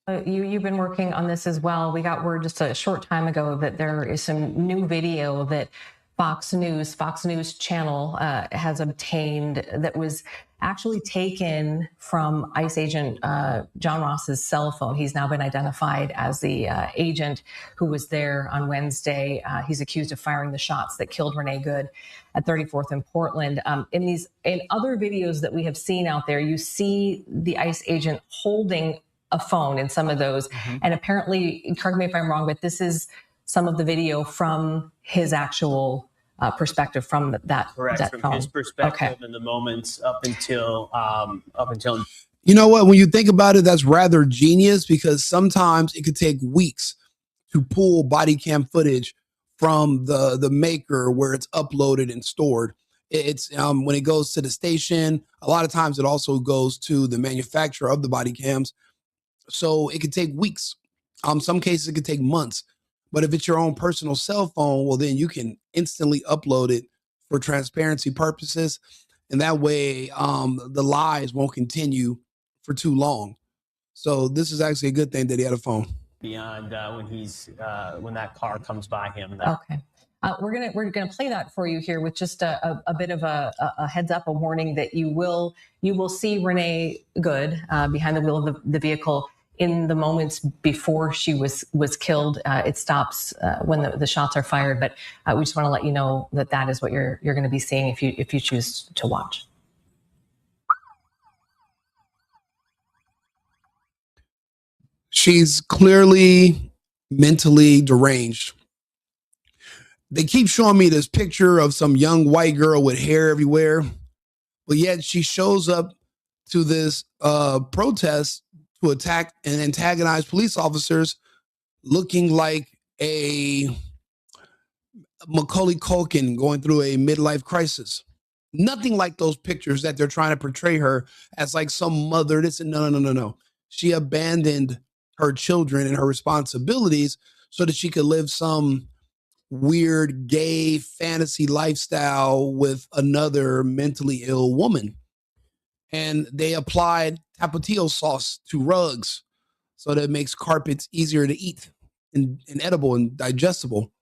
You've been working on this as well. We got word just a short time ago that there is some new video that Fox News channel has obtained that was actually taken from ICE agent John Ross's cell phone. He's now been identified as the agent who was there on Wednesday. He's accused of firing the shots that killed Renee Good at 34th and Portland. In other videos that we have seen out there, you see the ICE agent holding a phone in some of those. And apparently, correct me if I'm wrong, but this is some of the video from his actual perspective from that. Correct. That from phone. His perspective and the moments up until. You know what? When you think about it, that's rather genius, because sometimes it could take weeks to pull body cam footage from the maker where it's uploaded and stored. It's when it goes to the station, a lot of times it also goes to the manufacturer of the body cams. So it could take weeks. Some cases it could take months. But if it's your own personal cell phone, well, then you can instantly upload it for transparency purposes. And that way the lies won't continue for too long. So this is actually a good thing that he had a phone. Beyond when that car comes by him. Okay. We're gonna play that for you here with just a bit of a heads up, a warning that you will see Renee Good behind the wheel of the vehicle in the moments before she was killed. It stops when the shots are fired, but we just want to let you know that is what you're going to be seeing if you choose to watch. She's clearly mentally deranged. They keep showing me this picture of some young white girl with hair everywhere, but yet she shows up to this protest to attack and antagonize police officers looking like a Macaulay Culkin going through a midlife crisis. Nothing like those pictures that they're trying to portray her as like some mother. No. She abandoned her children and her responsibilities so that she could live some weird gay fantasy lifestyle with another mentally ill woman. And they applied tapatio sauce to rugs so that it makes carpets easier to eat and edible and digestible.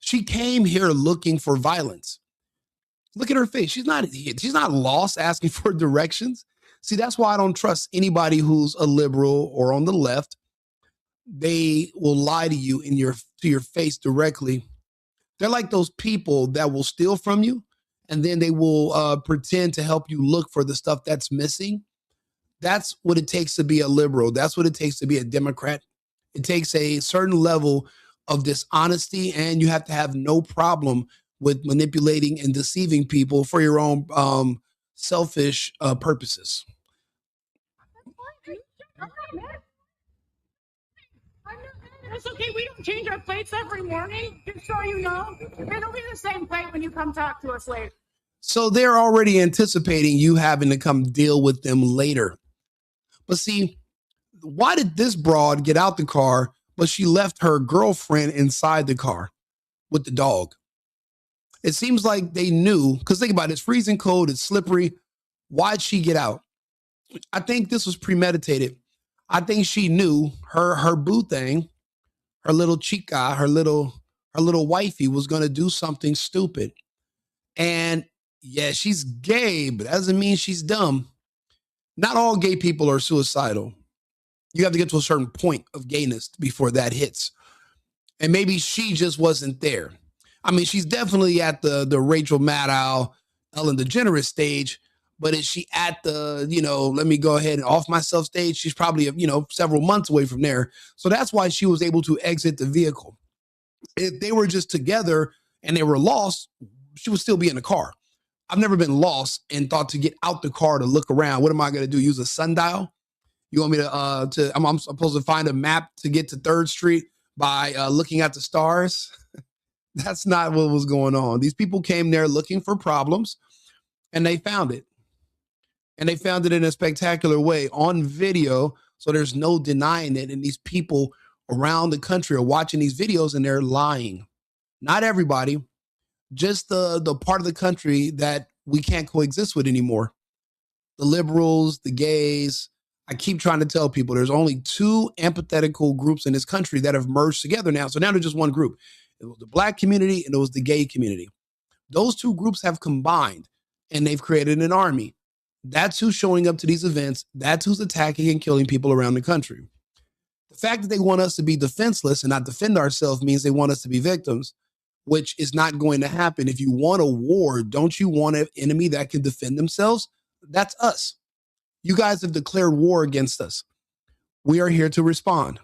She came here looking for violence. Look at her face. She's not lost asking for directions. See, that's why I don't trust anybody who's a liberal or on the left. They will lie to you to your face directly. They're like those people that will steal from you, and then they will pretend to help you look for the stuff that's missing. That's what it takes to be a liberal. That's what it takes to be a Democrat. It takes a certain level of dishonesty, and you have to have no problem with manipulating and deceiving people for your own selfish purposes. It's okay. We don't change our plates every morning, just so you know. It'll be the same plate when you come talk to us later. So they're already anticipating you having to come deal with them later. But see, why did this broad get out the car, but she left her girlfriend inside the car with the dog? It seems like they knew, because think about it, it's freezing cold, it's slippery. Why'd she get out? I think this was premeditated. I think she knew her boo thing, her little chica, her little wifey was going to do something stupid. And yeah, she's gay, but that doesn't mean she's dumb. Not all gay people are suicidal. You have to get to a certain point of gayness before that hits. And maybe she just wasn't there. I mean, she's definitely at the Rachel Maddow, Ellen DeGeneres stage, but is she at the, let me go ahead and off myself stage? She's probably, several months away from there. So that's why she was able to exit the vehicle. If they were just together and they were lost, she would still be in the car. I've never been lost and thought to get out the car to look around. What am I going to do? Use a sundial? You want me to I'm supposed to find a map to get to 3rd Street by looking at the stars? That's not what was going on. These people came there looking for problems, and they found it. And they found it in a spectacular way on video, so there's no denying it. And these people around the country are watching these videos, and they're lying. Not everybody, just the part of the country that we can't coexist with anymore. The liberals, the gays. I keep trying to tell people there's only two empathetical groups in this country that have merged together now. So now there's just one group. It was the black community and it was the gay community. Those two groups have combined and they've created an army. That's who's showing up to these events. That's who's attacking and killing people around the country. The fact that they want us to be defenseless and not defend ourselves means they want us to be victims, which is not going to happen. If you want a war, don't you want an enemy that can defend themselves? That's us. You guys have declared war against us. We are here to respond.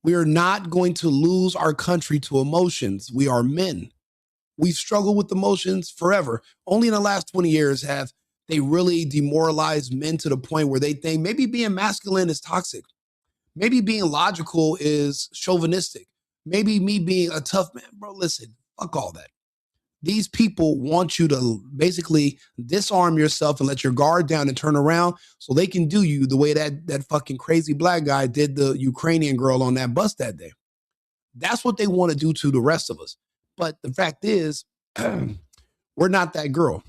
We are not going to lose our country to emotions. We are men. We've struggled with emotions forever. Only in the last 20 years have they really demoralized men to the point where they think maybe being masculine is toxic. Maybe being logical is chauvinistic. Maybe me being a tough man. Bro, listen, fuck all that. These people want you to basically disarm yourself and let your guard down and turn around so they can do you the way that fucking crazy black guy did the Ukrainian girl on that bus that day. That's what they want to do to the rest of us. But the fact is, we're not that girl.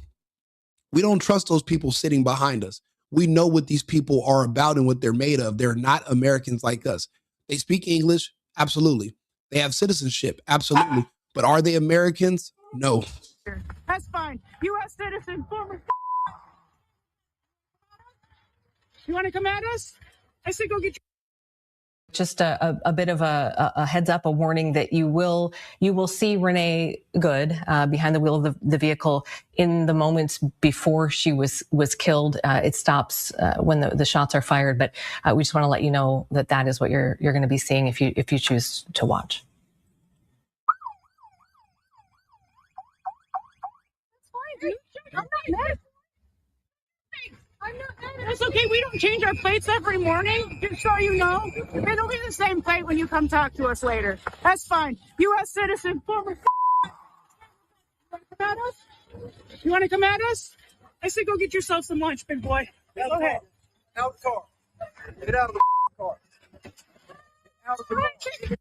We don't trust those people sitting behind us. We know what these people are about and what they're made of. They're not Americans like us. They speak English, absolutely. They have citizenship, absolutely. But are they Americans? No. That's fine. U.S. citizen, former. You want to come at us? I say go get your. Just a bit of a heads up, a warning that you will see Renee Good behind the wheel of the vehicle in the moments before she was killed. It stops when the shots are fired, but we just want to let you know that is what you're going to be seeing if you choose to watch. I'm not mad. It's okay. We don't change our plates every morning, just so you know. It'll be the same plate when you come talk to us later. That's fine. U.S. citizen, former. Come at us? You want to come at us? I say go get yourself some lunch, big boy. Go ahead. Out of the car. Get out of the car. Out of the car.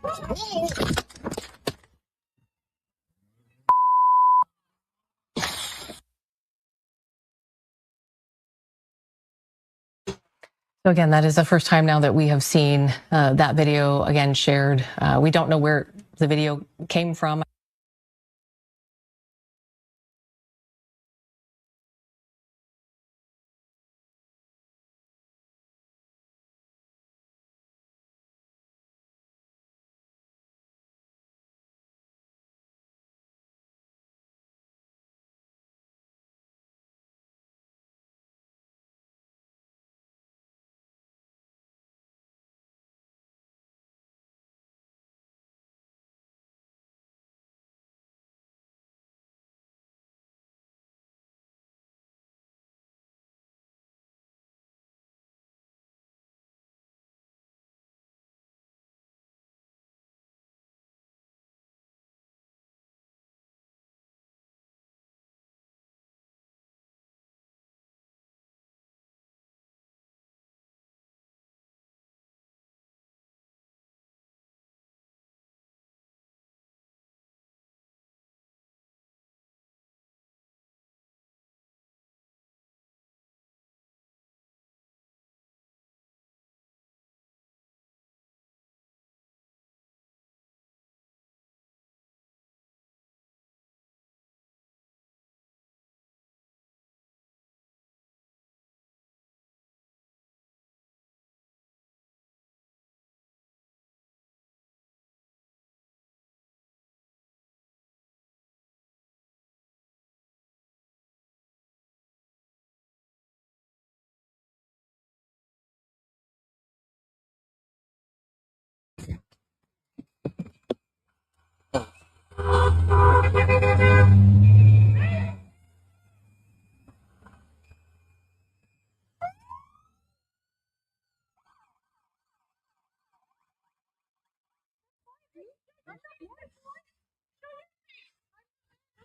So again, that is the first time now that we have seen that video again shared. We don't know where the video came from.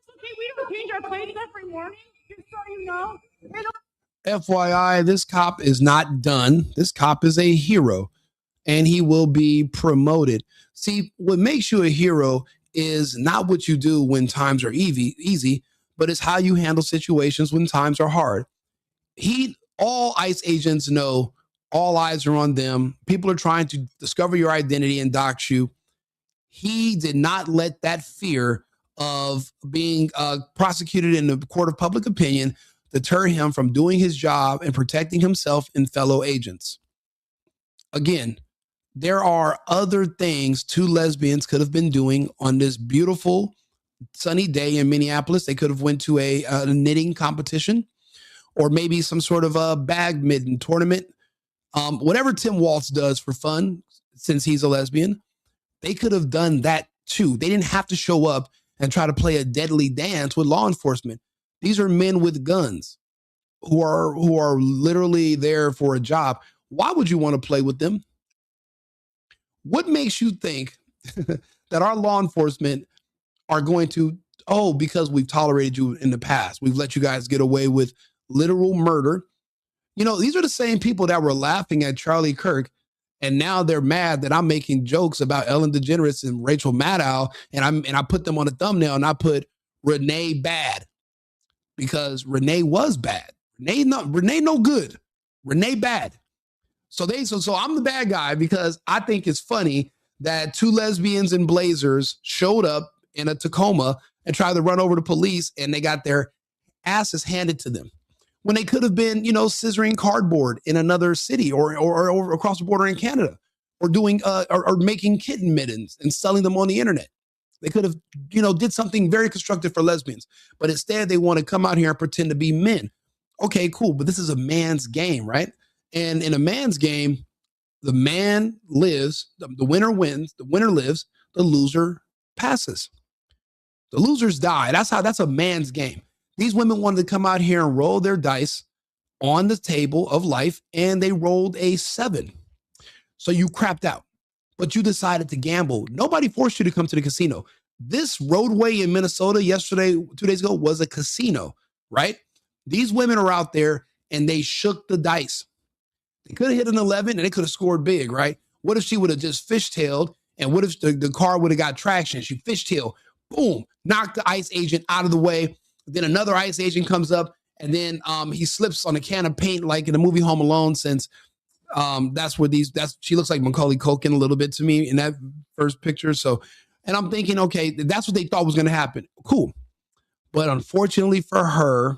Okay, we don't change our plates every morning, just so you know. FYI, this cop is not done. This cop is a hero and he will be promoted. See, what makes you a hero is not what you do when times are easy, but it's how you handle situations when times are hard. All ICE agents know all eyes are on them. People are trying to discover your identity and dox you. He did not let that fear of being prosecuted in the court of public opinion deter him from doing his job and protecting himself and fellow agents. Again, there are other things two lesbians could have been doing on this beautiful sunny day in Minneapolis. They could have went to a knitting competition or maybe some sort of a badminton tournament. Whatever Tim Waltz does for fun, since he's a lesbian, they could have done that too. They didn't have to show up and try to play a deadly dance with law enforcement. These are men with guns who are literally there for a job. Why would you want to play with them? What makes you think that our law enforcement are going to, because we've tolerated you in the past, we've let you guys get away with literal murder. You know, these are the same people that were laughing at Charlie Kirk, and now they're mad that I'm making jokes about Ellen DeGeneres and Rachel Maddow, and I put them on a thumbnail and I put Renee bad because Renee was bad. Renee no good. Renee bad. So I'm the bad guy because I think it's funny that two lesbians in blazers showed up in a Tacoma and tried to run over the police, and they got their asses handed to them when they could have been, scissoring cardboard in another city or across the border in Canada, or doing or making kitten mittens and selling them on the internet. They could have, did something very constructive for lesbians, but instead they want to come out here and pretend to be men. Okay, cool, but this is a man's game, right? And in a man's game, the man lives, the winner wins, the winner lives, the loser passes. The losers die. That's a man's game. These women wanted to come out here and roll their dice on the table of life, and they rolled a 7. So you crapped out, but you decided to gamble. Nobody forced you to come to the casino. This roadway in Minnesota yesterday, 2 days ago, was a casino, right? These women are out there and they shook the dice. They could have hit an 11 and they could have scored big, right? What if she would have just fishtailed And what if the car would have got traction? She fishtail, boom, knocked the ICE agent out of the way. Then another ICE agent comes up, and then he slips on a can of paint, like in the movie Home Alone, since she looks like Macaulay Culkin a little bit to me in that first picture. So, and I'm thinking, okay, that's what they thought was going to happen. Cool. But unfortunately for her,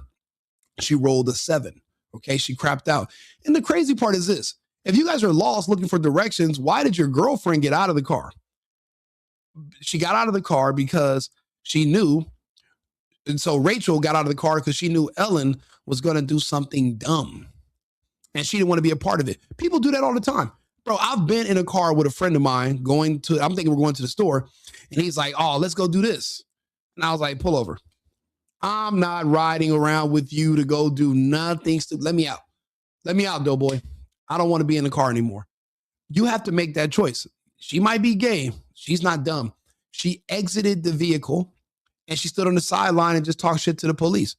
she rolled a 7. Okay. She crapped out. And the crazy part is this. If you guys are lost looking for directions, why did your girlfriend get out of the car? She got out of the car because she knew. And so Rachel got out of the car because she knew Ellen was going to do something dumb. And she didn't want to be a part of it. People do that all the time. Bro, I've been in a car with a friend of mine I'm thinking we're going to the store. And he's like, oh, let's go do this. And I was like, pull over. I'm not riding around with you to go do nothing stupid. Let me out. Let me out, doughboy. I don't want to be in the car anymore. You have to make that choice. She might be gay. She's not dumb. She exited the vehicle and she stood on the sideline and just talked shit to the police.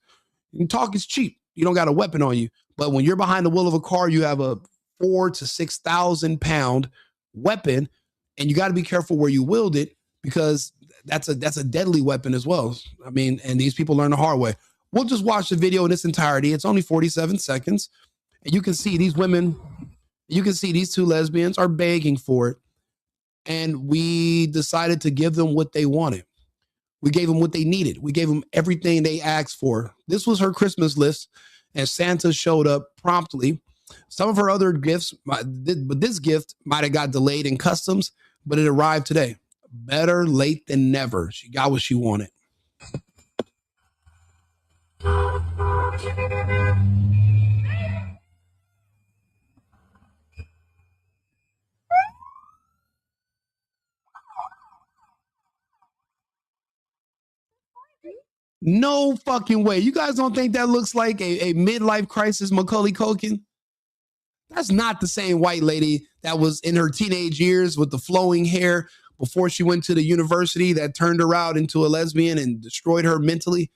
And talk is cheap. You don't got a weapon on you. But when you're behind the wheel of a car, you have a 4,000 to 6,000 pound weapon, and you got to be careful where you wield it because that's a deadly weapon as well. I mean, and these people learn the hard way. We'll just watch the video in its entirety. It's only 47 seconds. And you can see these women, you can see these two lesbians are begging for it. And we decided to give them what they wanted. We gave them what they needed. We gave them everything they asked for. This was her Christmas list, and Santa showed up promptly. Some of her other gifts, but this gift might have got delayed in customs, but it arrived today. Better late than never. She got what she wanted. No fucking way. You guys don't think that looks like a midlife crisis Macaulay Culkin? That's not the same white lady that was in her teenage years with the flowing hair before she went to the university that turned her out into a lesbian and destroyed her mentally.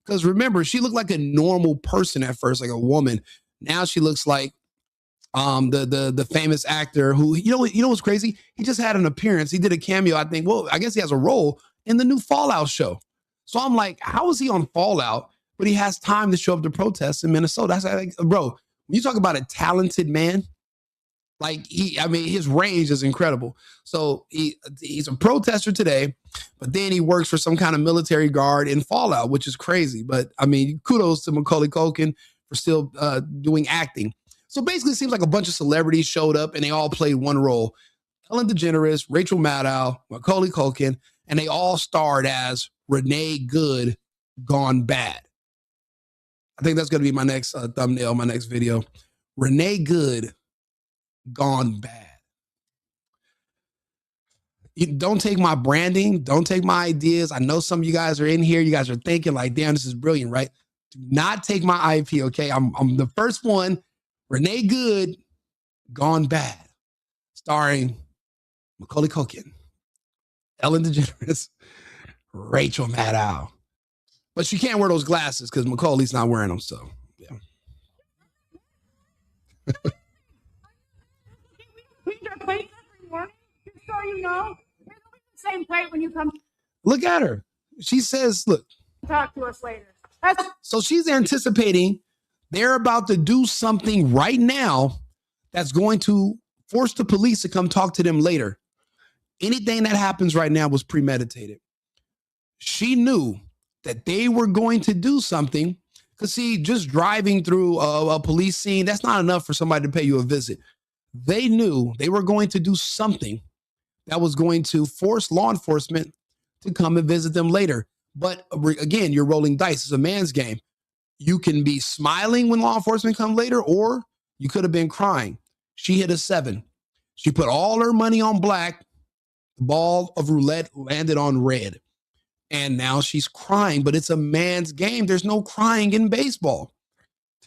Because remember, she looked like a normal person at first, like a woman. Now she looks like the famous actor who, you know what's crazy? He just had an appearance. He did a cameo, I think. Well, I guess he has a role in the new Fallout show. So I'm like, how is he on Fallout, but he has time to show up to protests in Minnesota? That's like, bro, when you talk about a talented man, like his range is incredible. So he's a protester today, but then he works for some kind of military guard in Fallout, which is crazy. But I mean, kudos to Macaulay Culkin for still doing acting. So basically, it seems like a bunch of celebrities showed up and they all played one role. Ellen DeGeneres, Rachel Maddow, Macaulay Culkin, and they all starred as Renee Good gone bad. I think that's going to be my next thumbnail, my next video. Renee Good gone bad. You don't take my branding. Don't take my ideas. I know some of you guys are in here. You guys are thinking like, damn, this is brilliant, right? Do not take my IP, okay? I'm the first one. Renee Good gone bad. Starring Macaulay Culkin, Ellen DeGeneres, Rachel Maddow. But she can't wear those glasses because Macaulay's not wearing them, so yeah. Clean your plate every morning, just so you know. It'll be the same plate when you come Look at her. She says, look. talk to us later. So she's anticipating they're about to do something right now that's going to force the police to come talk to them later. Anything that happens right now was premeditated. She knew that they were going to do something. Because see, just driving through a police scene, that's not enough for somebody to pay you a visit. They knew they were going to do something that was going to force law enforcement to come and visit them later. But again, you're rolling dice. It's a man's game. You can be smiling when law enforcement come later, or you could have been crying. She hit a 7. She put all her money on black. The ball of roulette landed on red. And now she's crying, but it's a man's game. There's no crying in baseball.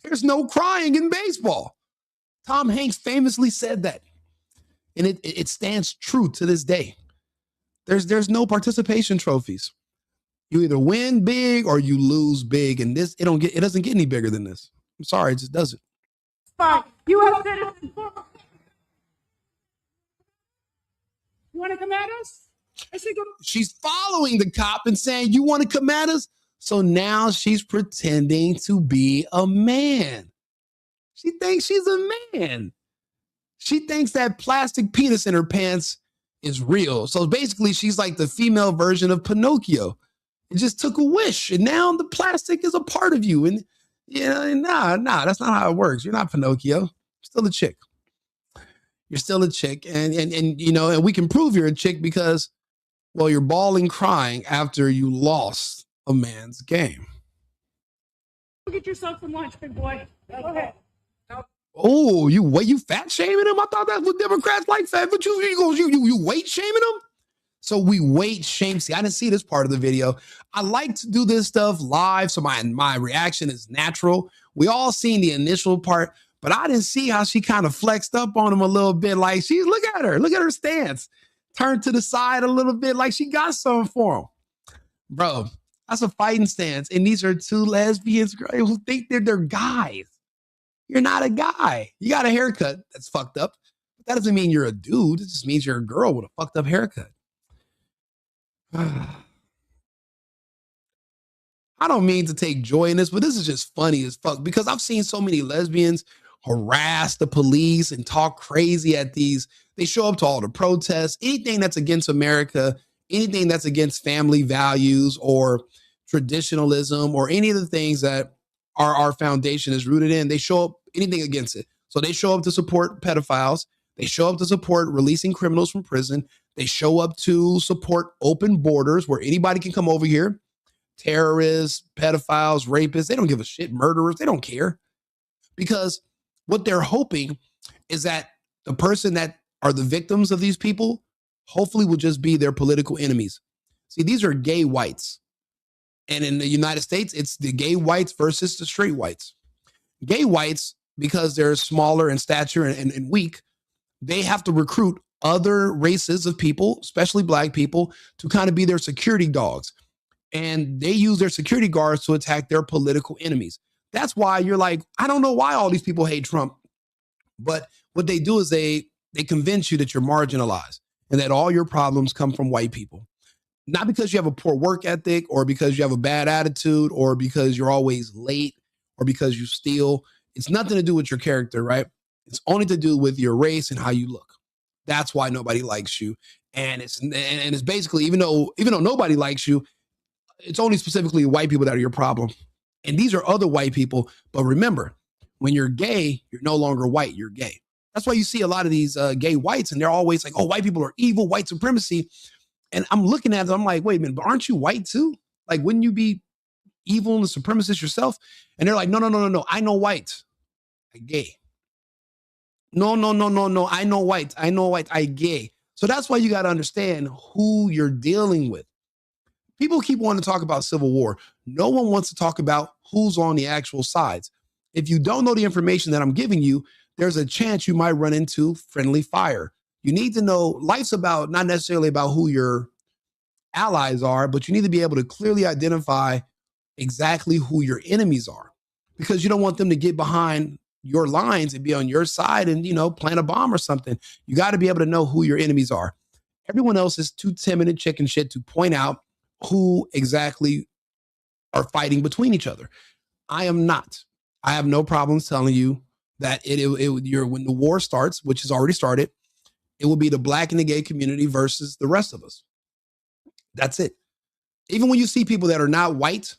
There's no crying in baseball. Tom Hanks famously said that. And it stands true to this day. There's no participation trophies. You either win big or you lose big. And it doesn't get any bigger than this. I'm sorry, it just doesn't. Fine. U.S. citizen. You want to come at us? I said, go. She's following the cop and saying, you want to come at us? So now she's pretending to be a man. She thinks she's a man. She thinks that plastic penis in her pants is real. So basically, she's like the female version of Pinocchio. It just took a wish, and now the plastic is a part of you. And nah, that's not how it works. You're not Pinocchio. You're still a chick. You're still a chick, and we can prove you're a chick because, well, you're bawling, crying after you lost a man's game. Go get yourself some lunch, big boy. Go ahead. Oh, you fat shaming him? I thought that's what Democrats like fat, but you weight shaming him? So we weight shame. See, I didn't see this part of the video. I like to do this stuff live, so my reaction is natural. We all seen the initial part, but I didn't see how she kind of flexed up on him a little bit. Like, look at her stance. Turned to the side a little bit like she got something for him. Bro, that's a fighting stance. And these are two lesbians who think they're guys. You're not a guy. You got a haircut that's fucked up. But that doesn't mean you're a dude. It just means you're a girl with a fucked up haircut. I don't mean to take joy in this, but this is just funny as fuck because I've seen so many lesbians harass the police and talk crazy at these. They show up to all the protests, anything that's against America, anything that's against family values or traditionalism or any of the things that our foundation is rooted in. They show up anything against it. So they show up to support pedophiles. They show up to support releasing criminals from prison. They show up to support open borders where anybody can come over here. Terrorists, pedophiles, rapists, they don't give a shit. Murderers, they don't care. Because what they're hoping is that the person that are the victims of these people hopefully will just be their political enemies. See, these are gay whites. And in the United States, it's the gay whites versus the straight whites. Gay whites, because they're smaller in stature and weak, they have to recruit other races of people, especially black people, to kind of be their security dogs. And they use their security guards to attack their political enemies. That's why you're like, I don't know why all these people hate Trump. But what they do is they convince you that you're marginalized and that all your problems come from white people. Not because you have a poor work ethic or because you have a bad attitude or because you're always late or because you steal. It's nothing to do with your character, right? It's only to do with your race and how you look. That's why nobody likes you. And it's basically, even though nobody likes you, it's only specifically white people that are your problem. And these are other white people. But remember, when you're gay, you're no longer white, you're gay. That's why you see a lot of these gay whites and they're always like, oh, white people are evil, white supremacy. And I'm looking at them, I'm like, wait a minute, but aren't you white too? Like, wouldn't you be evil and a supremacist yourself? And they're like, no, I know white. I gay. No, I know white. I gay. So that's why you got to understand who you're dealing with. People keep wanting to talk about civil war. No one wants to talk about who's on the actual sides. If you don't know the information that I'm giving you, there's a chance you might run into friendly fire. You need to know life's about not necessarily about who your allies are, but you need to be able to clearly identify exactly who your enemies are because you don't want them to get behind your lines and be on your side and, plant a bomb or something. You got to be able to know who your enemies are. Everyone else is too timid and chicken shit to point out who exactly are fighting between each other. I am not. I have no problems telling you that when the war starts, which has already started, it will be the black and the gay community versus the rest of us. That's it. Even when you see people that are not white,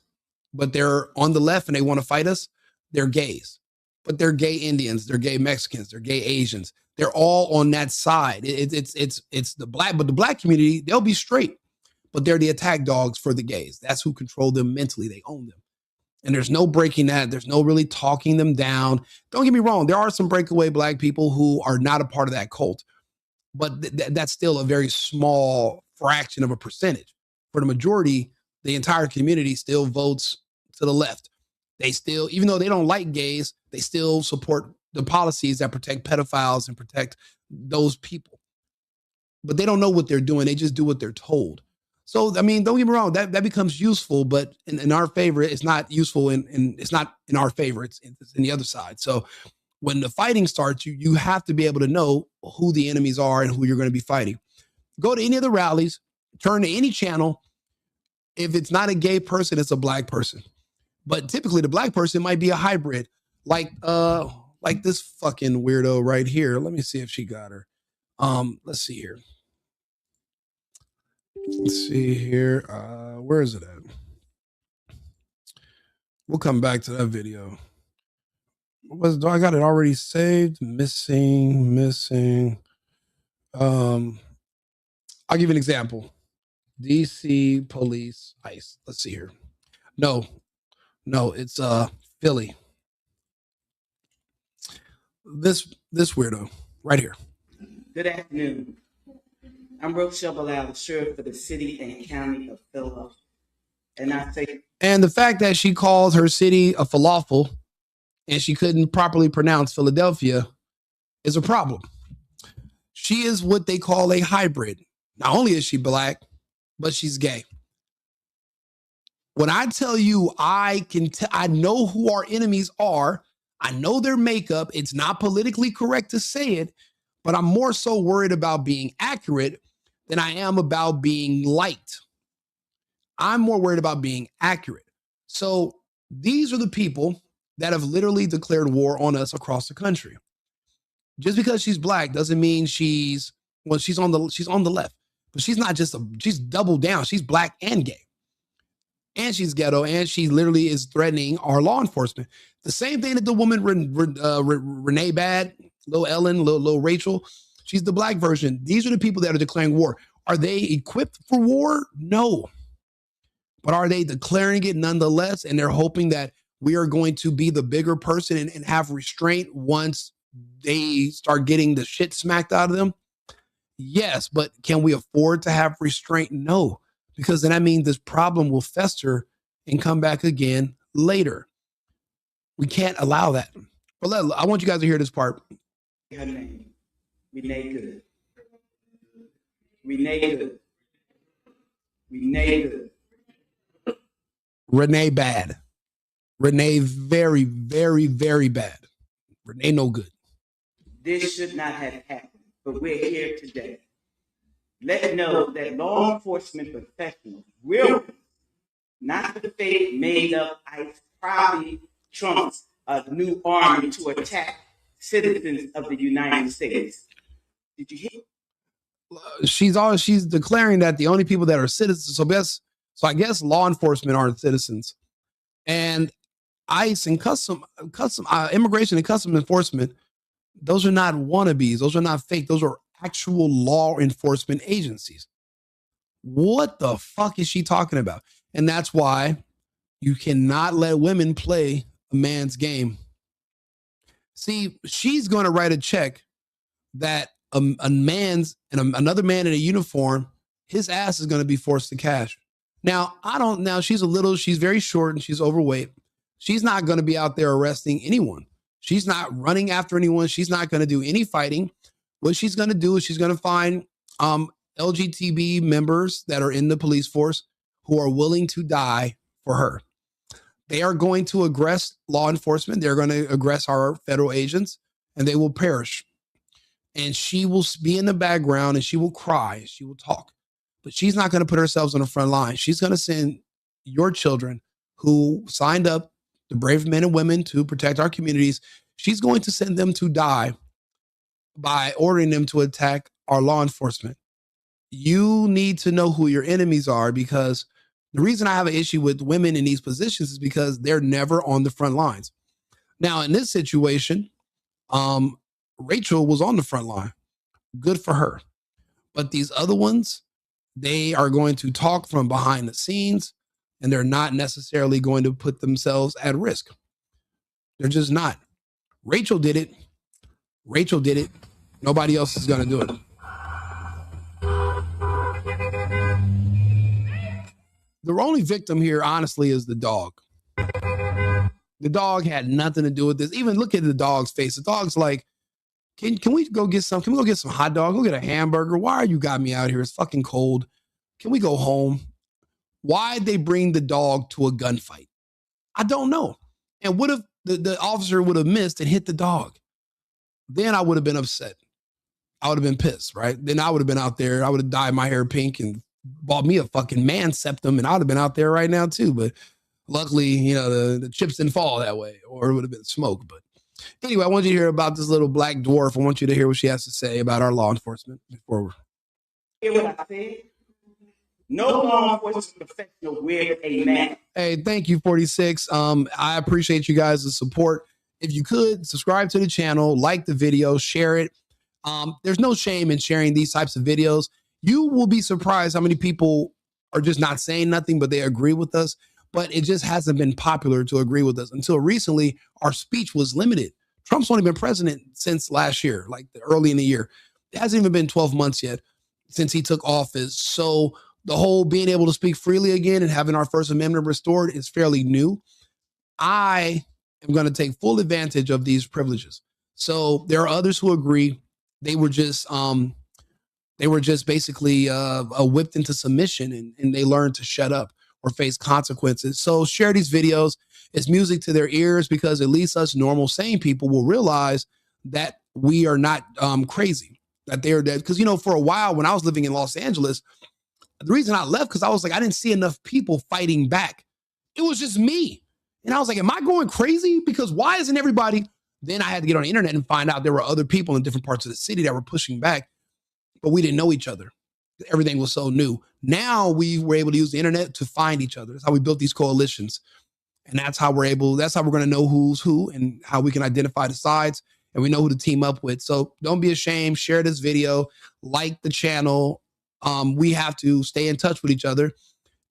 but they're on the left and they want to fight us, they're gays. But they're gay Indians, they're gay Mexicans, they're gay Asians. They're all on that side. It's the black, but the black community, they'll be straight, but they're the attack dogs for the gays. That's who control them mentally. They own them. And there's no breaking that. There's no really talking them down. Don't get me wrong. There are some breakaway black people who are not a part of that cult. But that's still a very small fraction of a percentage. For the majority, the entire community still votes to the left. They still, even though they don't like gays, they still support the policies that protect pedophiles and protect those people. But they don't know what they're doing. They just do what they're told. So, I mean, don't get me wrong, that becomes useful, but in our favor, it's not useful and it's not in our favor. It's in the other side. So when the fighting starts, you have to be able to know who the enemies are and who you're going to be fighting. Go to any of the rallies, turn to any channel. If it's not a gay person, it's a black person. But typically the black person might be a hybrid. Like this fucking weirdo right here. Let me see if she got her. Let's see here. Let's see here. Where is it at? We'll come back to that video. Do I got it already saved? Missing. I'll give you an example. DC police ICE. Let's see here. No, it's Philly. This weirdo right here. Good afternoon. I'm Rachel Maddow, sheriff for the city and county of Philadelphia. And the fact that she calls her city a falafel and she couldn't properly pronounce Philadelphia is a problem. She is what they call a hybrid. Not only is she black, but she's gay. When I tell you I know who our enemies are, I know their makeup. It's not politically correct to say it, but I'm more so worried about being accurate than I am about being liked. I'm more worried about being accurate. So these are the people that have literally declared war on us across the country. Just because she's black doesn't mean she's on the left. But she's not she's doubled down. She's black and gay. And she's ghetto, and she literally is threatening our law enforcement. The same thing that the woman Renee Bad, Lil Ellen, Lil Rachel, she's the black version. These are the people that are declaring war. Are they equipped for war? No. But are they declaring it nonetheless? And they're hoping that we are going to be the bigger person and have restraint once they start getting the shit smacked out of them? Yes, but can we afford to have restraint? No, because then that means this problem will fester and come back again later. We can't allow that. But I want you guys to hear this part. Her name, Renee Good. Renee Good. Renee Good. Renee Bad. Renee very, very, very bad. Renee no good. This should not have happened, but we're here today. Let know that law enforcement professionals will, not the fake made up ICE, probably trumps a new army to attack citizens of the United States. Did you hear? She's declaring that the only people that are citizens, so I guess law enforcement aren't citizens, and ICE and immigration and customs enforcement, those are not wannabes. Those are not fake. Those are actual law enforcement agencies. What the fuck is she talking about? And that's why you cannot let women play a man's game. See, she's going to write a check that another man in a uniform, his ass is going to be forced to cash. Now, she's very short and she's overweight. She's not going to be out there arresting anyone. She's not running after anyone. She's not going to do any fighting. What she's going to do is she's going to find LGBT members that are in the police force who are willing to die for her. They are going to aggress law enforcement. They're going to aggress our federal agents, and they will perish. And she will be in the background, and she will cry. She will talk. But she's not going to put herself on the front line. She's going to send your children who signed up, the brave men and women to protect our communities. She's going to send them to die by ordering them to attack our law enforcement. You need to know who your enemies are, because the reason I have an issue with women in these positions is because they're never on the front lines. Now, in this situation, Rachel was on the front line. Good for her. But these other ones, they are going to talk from behind the scenes, and they're not necessarily going to put themselves at risk. They're just not. Rachel did it. Nobody else is going to do it. The only victim here, honestly, is the dog. The dog had nothing to do with this. Even look at the dog's face. The dog's like, can we go get some? Can we go get some hot dog? Go get a hamburger. Why are you got me out here? It's fucking cold. Can we go home? Why'd they bring the dog to a gunfight? I don't know. And what if the officer would have missed and hit the dog? Then I would have been upset. I would have been pissed, right? Then I would have been out there. I would have dyed my hair pink and bought me a fucking man septum, and I would have been out there right now too. But luckily, you know, the chips didn't fall that way, or it would have been smoke. But anyway, I want you to hear about this little black dwarf. I want you to hear what she has to say about our law enforcement before we're... Hear what I said? No law enforcement professional wears a mask. Hey, thank you, 46. I appreciate you guys' support. If you could, subscribe to the channel, like the video, share it. There's no shame in sharing these types of videos. You will be surprised how many people are just not saying nothing, but they agree with us. But it just hasn't been popular to agree with us. Until recently, our speech was limited. Trump's only been president since last year, like early in the year. It hasn't even been 12 months yet since he took office. So the whole being able to speak freely again and having our First Amendment restored is fairly new. I am going to take full advantage of these privileges. So there are others who agree. They were just basically whipped into submission, and they learned to shut up or face consequences. So share these videos. It's music to their ears, because at least us normal, sane people will realize that we are not crazy, that they're dead. Because, you know, for a while when I was living in Los Angeles, the reason I left, because I was like, I didn't see enough people fighting back. It was just me. And I was like, am I going crazy? Because why isn't everybody? Then I had to get on the internet and find out there were other people in different parts of the city that were pushing back, but we didn't know each other. Everything was so new. Now we were able to use the internet to find each other. That's how we built these coalitions. And that's how we're going to know who's who and how we can identify the sides, and we know who to team up with. So don't be ashamed. Share this video, like the channel. We have to stay in touch with each other.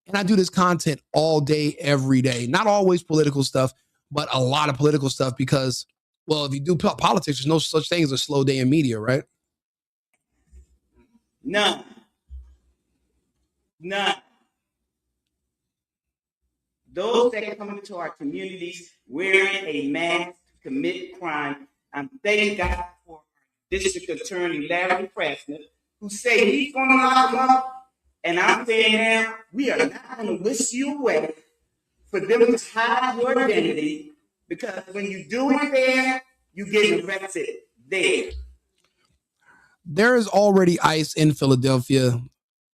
And I do this content all day, every day. Not always political stuff, but a lot of political stuff, because, well, if you do politics, there's no such thing as a slow day in media, right? None. Those that come into our communities wearing a mask to commit crime, I'm thanking God for District Attorney Larry Krasner, who said he's going to lock them up. And I'm saying now, we are not going to wish you away for them to hide your identity, because when you do it there, you get arrested there. There is already ICE in Philadelphia.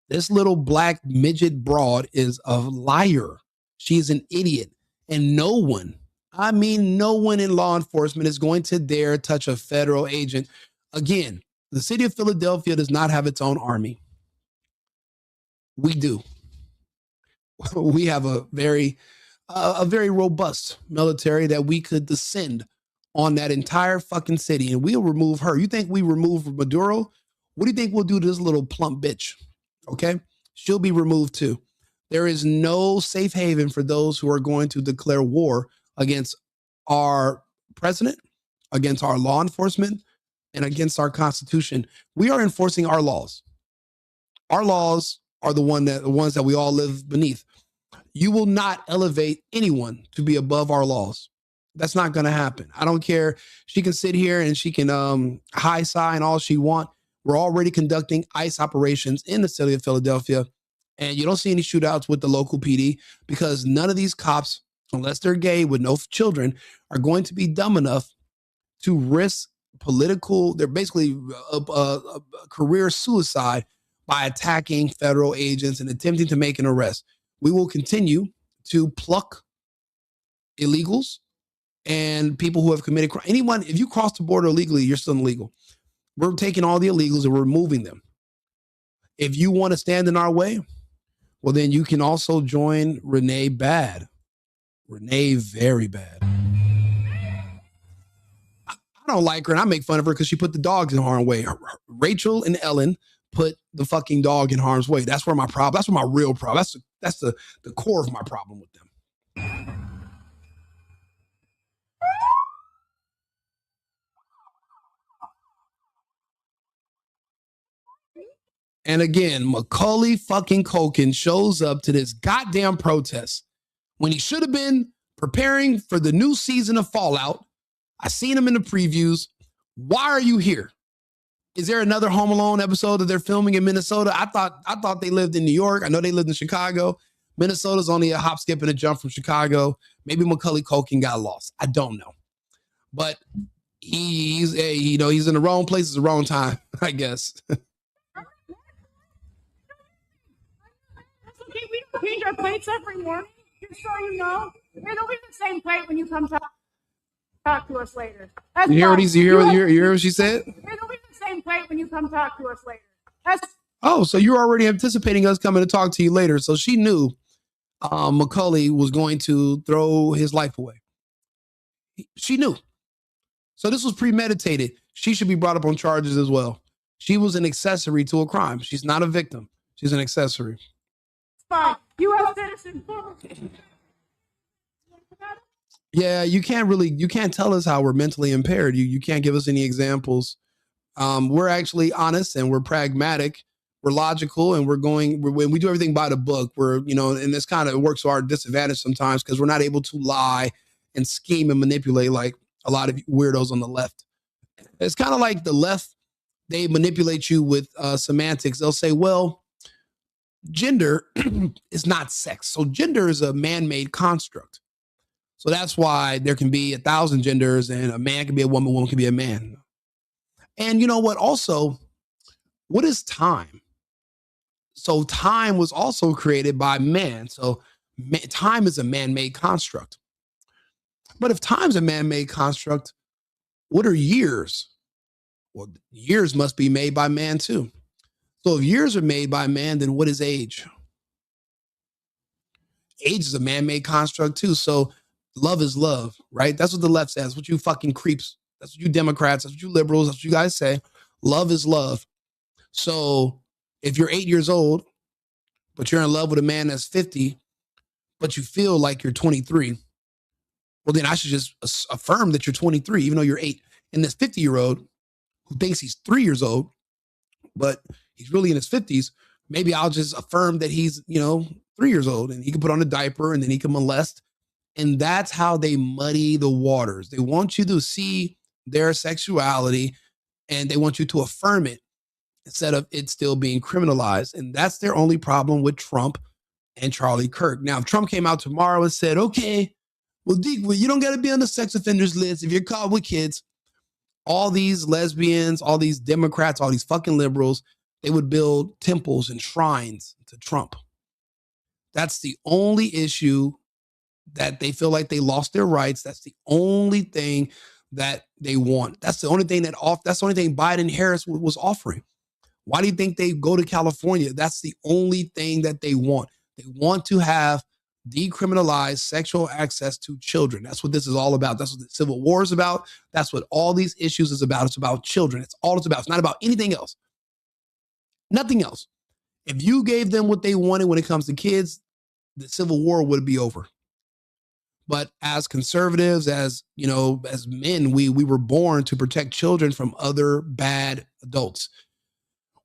This little black midget broad is a liar. She's an idiot. And no one, I mean, no one in law enforcement is going to dare touch a federal agent. Again, the city of Philadelphia does not have its own army. We do. We have a very robust military that we could descend on that entire fucking city, and we'll remove her. You think we remove Maduro? What do you think we'll do to this little plump bitch? Okay? She'll be removed too. There is no safe haven for those who are going to declare war against our president, against our law enforcement, and against our Constitution. We are enforcing our laws. Our laws are the ones that we all live beneath. You will not elevate anyone to be above our laws. That's not going to happen. I don't care. She can sit here and she can high sign all she want. We're already conducting ICE operations in the city of Philadelphia, and you don't see any shootouts with the local PD, because none of these cops, unless they're gay with no children, are going to be dumb enough to risk they're basically a career suicide by attacking federal agents and attempting to make an arrest. We will continue to pluck illegals and people who have committed crime. Anyone, if you cross the border illegally, you're still illegal. We're taking all the illegals and we're removing them. If you want to stand in our way, well, then you can also join Renee Bad. Renee Very Bad. I don't like her, and I make fun of her because she put the dogs in harm's way. Rachel and Ellen put the fucking dog in harm's way. That's where my problem. That's where my real problem. That's the core of my problem with them. And again, Macaulay fucking Culkin shows up to this goddamn protest when he should have been preparing for the new season of Fallout. I seen him in the previews. Why are you here? Is there another Home Alone episode that they're filming in Minnesota? I thought they lived in New York. I know they lived in Chicago. Minnesota's only a hop, skip, and a jump from Chicago. Maybe Macaulay Culkin got lost. I don't know. But he's he's in the wrong place at the wrong time, I guess. That's okay. We don't change our plates every morning. Just so you know, it'll be the same plate when you come talk to us later. That's You hear what fine. you hear what she said? It'll be the same plate when you come talk to us later. Oh, so you're already anticipating us coming to talk to you later. So she knew Macaulay was going to throw his life away. She knew. So this was premeditated. She should be brought up on charges as well. She was an accessory to a crime. She's not a victim. She's an accessory. Fine. U.S. citizen. Yeah, you can't tell us how we're mentally impaired. You can't give us any examples. We're actually honest and we're pragmatic. We're logical and when we do everything by the book, and this kind of works to our disadvantage sometimes because we're not able to lie and scheme and manipulate like a lot of weirdos on the left. It's kind of like the left, they manipulate you with semantics. They'll say, well, gender is not sex. So gender is a man-made construct. So that's why there can be 1,000 genders and a man can be a woman can be a man. And you know what? Also, what is time? So time was also created by man. So time is a man-made construct. But if time's a man-made construct, what are years? Well, years must be made by man too. So if years are made by man, then what is age? Age is a man-made construct too. So love is love, right? That's what the left says. That's what you fucking creeps. That's what you Democrats. That's what you liberals. That's what you guys say. Love is love. So if you're 8 years old, but you're in love with a man that's 50, but you feel like you're 23, well, then I should just affirm that you're 23, even though you're 8. And this 50-year-old who thinks he's 3 years old, but he's really in his 50s, maybe I'll just affirm that he's, 3 years old and he can put on a diaper and then he can molest. And that's how they muddy the waters. They want you to see their sexuality and they want you to affirm it instead of it still being criminalized. And that's their only problem with Trump and Charlie Kirk. Now, if Trump came out tomorrow and said, okay, well, you don't got to be on the sex offenders list if you're caught with kids, all these lesbians, all these Democrats, all these fucking liberals, they would build temples and shrines to Trump. That's the only issue that they feel like they lost their rights. That's the only thing that they want. That's the only thing that's the only thing Biden Harris was offering. Why do you think they go to California? That's the only thing that they want. They want to have decriminalized sexual access to children. That's what this is all about. That's what the Civil War is about. That's what all these issues is about. It's about children. It's all it's about. It's not about anything else. Nothing else. If you gave them what they wanted when it comes to kids, the Civil War would be over. But as conservatives, as men, we were born to protect children from other bad adults.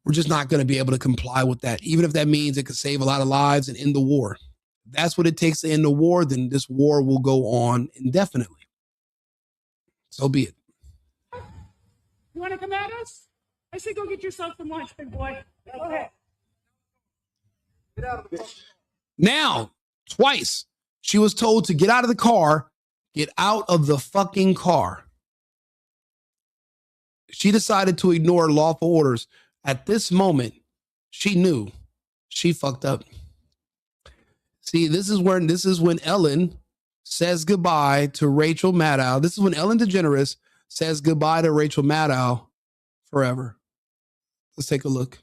We're just not going to be able to comply with that, even if that means it could save a lot of lives and end the war. If that's what it takes to end the war, then this war will go on indefinitely. So be it. You want to come at us? I say go get yourself some lunch, big boy. Go ahead. Get out of the car. Now, twice, she was told to get out of the car. Get out of the fucking car. She decided to ignore lawful orders. At this moment, she knew she fucked up. See, this is when Ellen says goodbye to Rachel Maddow. This is when Ellen DeGeneres says goodbye to Rachel Maddow forever. Let's take a look.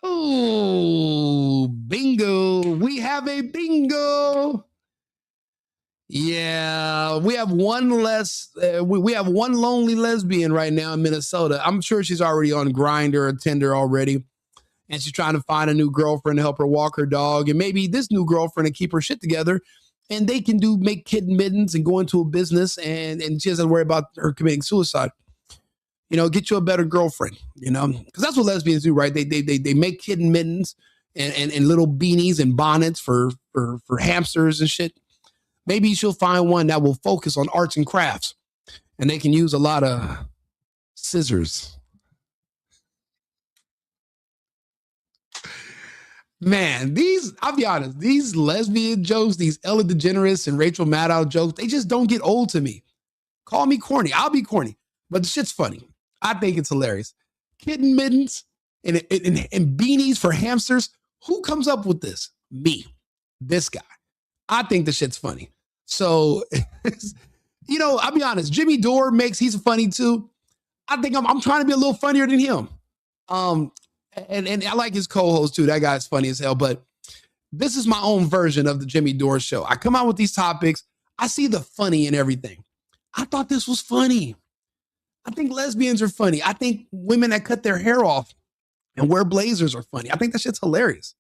Oh, bingo. We have a bingo. Yeah, we have one less. We have one lonely lesbian right now in Minnesota. I'm sure she's already on Grindr or Tinder already. And she's trying to find a new girlfriend to help her walk her dog. And maybe this new girlfriend to keep her shit together. And they can make kitten mittens and go into a business. And she doesn't worry about her committing suicide. Get you a better girlfriend, because that's what lesbians do, right? They make kitten mittens and little beanies and bonnets for hamsters and shit. Maybe she'll find one that will focus on arts and crafts and they can use a lot of scissors. Man, I'll be honest, these lesbian jokes, these Ellen DeGeneres and Rachel Maddow jokes, they just don't get old to me. Call me corny. I'll be corny, but the shit's funny. I think it's hilarious. Kitten mittens and beanies for hamsters. Who comes up with this? Me, this guy. I think the shit's funny. So, I'll be honest. Jimmy Dore he's funny too. I think I'm trying to be a little funnier than him. And I like his co-host too. That guy's funny as hell. But this is my own version of the Jimmy Dore show. I come out with these topics. I see the funny in everything. I thought this was funny. I think lesbians are funny. I think women that cut their hair off and wear blazers are funny. I think that shit's hilarious.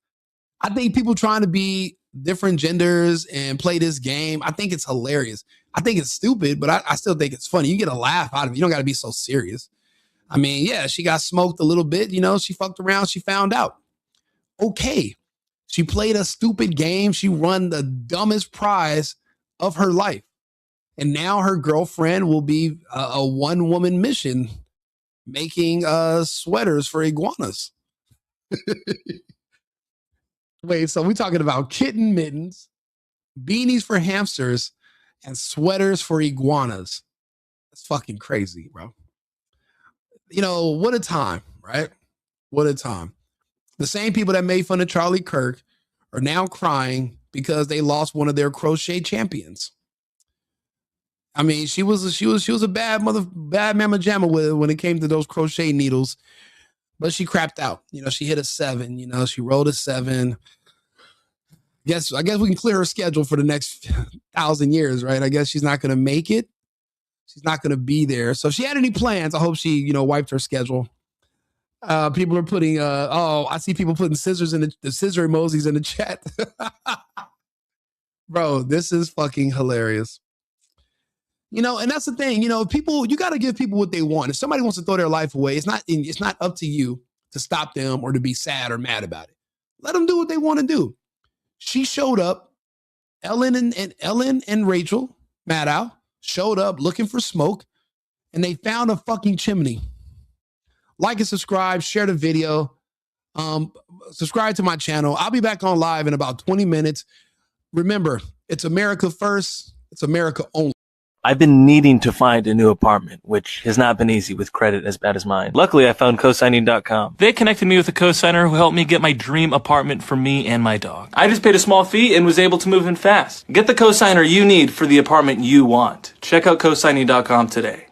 I think people trying to be different genders and play this game, I think it's hilarious. I think it's stupid, but I still think it's funny. You get a laugh out of it. You don't got to be so serious. I mean, yeah, she got smoked a little bit. She fucked around. She found out. Okay. She played a stupid game. She won the dumbest prize of her life. And now her girlfriend will be a one-woman mission making sweaters for iguanas. Wait, so we're talking about kitten mittens, beanies for hamsters, and sweaters for iguanas. That's fucking crazy, bro. What a time, right? What a time. The same people that made fun of Charlie Kirk are now crying because they lost one of their crochet champions. I mean, she was a bad mama jamma when it came to those crochet needles, but she crapped out. She hit a 7. She rolled a 7. I guess we can clear her schedule for the next 1,000 years, right? I guess she's not going to make it. She's not going to be there. So if she had any plans, I hope she, wiped her schedule. People are putting, I see people putting scissors in the scissor emojis in the chat. Bro, this is fucking hilarious. And that's the thing, people, you got to give people what they want. If somebody wants to throw their life away, it's not up to you to stop them or to be sad or mad about it. Let them do what they want to do. She showed up. Ellen and Rachel Maddow showed up looking for smoke, and they found a fucking chimney. Like and subscribe, share the video, subscribe to my channel. I'll be back on live in about 20 minutes. Remember, it's America first. It's America only. I've been needing to find a new apartment, which has not been easy with credit as bad as mine. Luckily, I found cosigning.com. They connected me with a cosigner who helped me get my dream apartment for me and my dog. I just paid a small fee and was able to move in fast. Get the cosigner you need for the apartment you want. Check out cosigning.com today.